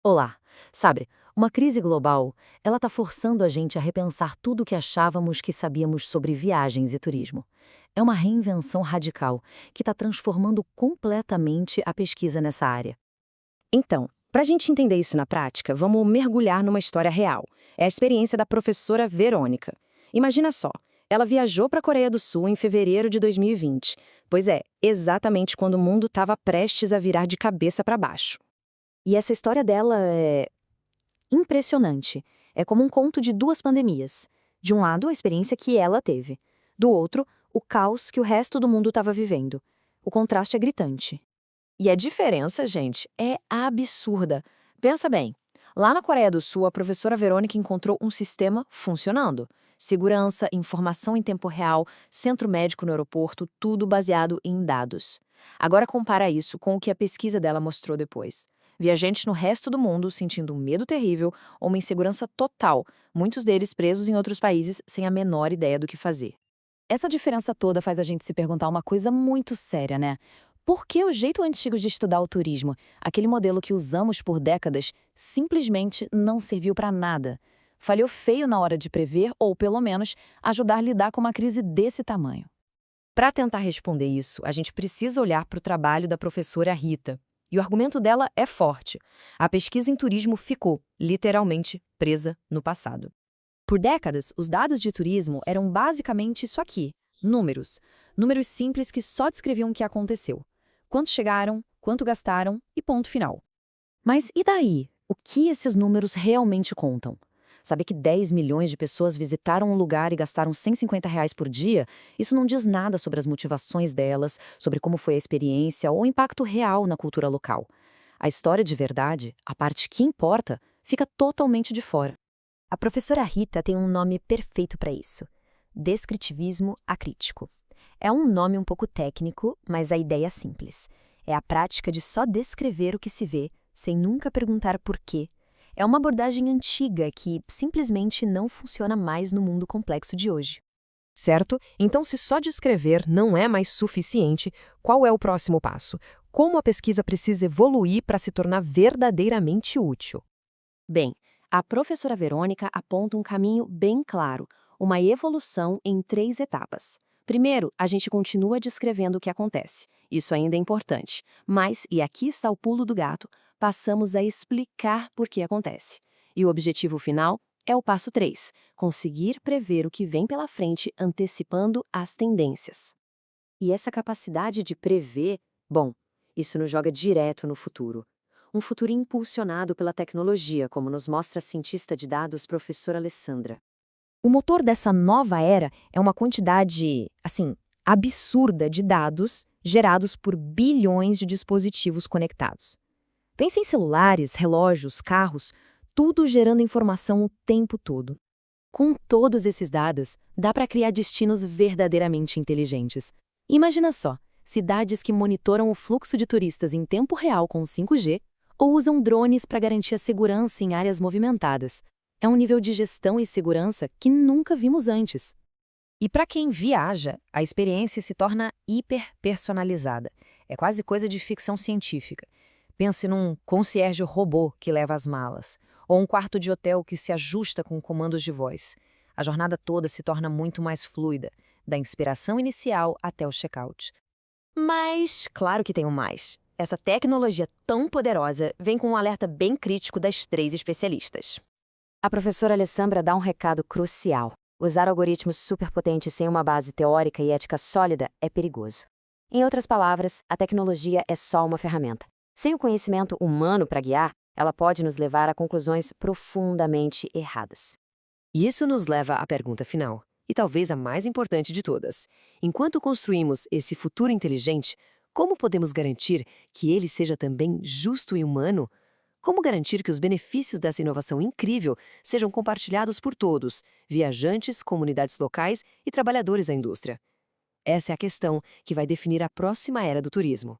Olá, sabe, uma crise global, ela está forçando a gente a repensar tudo o que achávamos que sabíamos sobre viagens e turismo. É uma reinvenção radical que está transformando completamente a pesquisa nessa área. Então, para a gente entender isso na prática, vamos mergulhar numa história real. É a experiência da professora Verônica. Imagina só, ela viajou para a Coreia do Sul em fevereiro de 2020. Pois é, exatamente quando o mundo estava prestes a virar de cabeça para baixo. E essa história dela é impressionante. É como um conto de duas pandemias. De um lado, a experiência que ela teve. Do outro, o caos que o resto do mundo estava vivendo. O contraste é gritante. E a diferença, gente, é absurda. Pensa bem. Lá na Coreia do Sul, a professora Verônica encontrou um sistema funcionando. Segurança, informação em tempo real, centro médico no aeroporto, tudo baseado em dados. Agora compara isso com o que a pesquisa dela mostrou depois. Viajantes no resto do mundo sentindo um medo terrível ou uma insegurança total, muitos deles presos em outros países sem a menor ideia do que fazer. Essa diferença toda faz a gente se perguntar uma coisa muito séria, né? Por que o jeito antigo de estudar o turismo, aquele modelo que usamos por décadas, simplesmente não serviu para nada? Falhou feio na hora de prever ou, pelo menos, ajudar a lidar com uma crise desse tamanho. Para tentar responder isso, a gente precisa olhar para o trabalho da professora Rita. E o argumento dela é forte. A pesquisa em turismo ficou, literalmente, presa no passado. Por décadas, os dados de turismo eram basicamente isso aqui: números. Números simples que só descreviam o que aconteceu. Quanto chegaram, quanto gastaram e ponto final. Mas e daí? O que esses números realmente contam? Saber que 10 milhões de pessoas visitaram um lugar e gastaram R$ 150 por dia, isso não diz nada sobre as motivações delas, sobre como foi a experiência ou o impacto real na cultura local. A história de verdade, a parte que importa, fica totalmente de fora. A professora Rita tem um nome perfeito para isso: descritivismo acrítico. É um nome um pouco técnico, mas a ideia é simples. É a prática de só descrever o que se vê, sem nunca perguntar por quê. É uma abordagem antiga que simplesmente não funciona mais no mundo complexo de hoje. Certo? Então, se só descrever não é mais suficiente, qual é o próximo passo? Como a pesquisa precisa evoluir para se tornar verdadeiramente útil? Bem, a professora Verônica aponta um caminho bem claro, uma evolução em 3 etapas. Primeiro, a gente continua descrevendo o que acontece. Isso ainda é importante. Mas, e aqui está o pulo do gato, passamos a explicar por que acontece. E o objetivo final é o passo 3: conseguir prever o que vem pela frente antecipando as tendências. E essa capacidade de prever, bom, isso nos joga direto no futuro. Um futuro impulsionado pela tecnologia, como nos mostra a cientista de dados professora Alessandra. O motor dessa nova era é uma quantidade, assim, absurda de dados gerados por bilhões de dispositivos conectados. Pense em celulares, relógios, carros, tudo gerando informação o tempo todo. Com todos esses dados, dá para criar destinos verdadeiramente inteligentes. Imagina só, cidades que monitoram o fluxo de turistas em tempo real com o 5G ou usam drones para garantir a segurança em áreas movimentadas. É um nível de gestão e segurança que nunca vimos antes. E para quem viaja, a experiência se torna hiper-personalizada. É quase coisa de ficção científica. Pense num concierge robô que leva as malas, ou um quarto de hotel que se ajusta com comandos de voz. A jornada toda se torna muito mais fluida, da inspiração inicial até o check-out. Mas, claro que tem um mais. Essa tecnologia tão poderosa vem com um alerta bem crítico das 3 especialistas. A professora Alessandra dá um recado crucial. Usar algoritmos superpotentes sem uma base teórica e ética sólida é perigoso. Em outras palavras, a tecnologia é só uma ferramenta. Sem o conhecimento humano para guiar, ela pode nos levar a conclusões profundamente erradas. E isso nos leva à pergunta final, e talvez a mais importante de todas. Enquanto construímos esse futuro inteligente, como podemos garantir que ele seja também justo e humano? Como garantir que os benefícios dessa inovação incrível sejam compartilhados por todos, viajantes, comunidades locais e trabalhadores da indústria? Essa é a questão que vai definir a próxima era do turismo.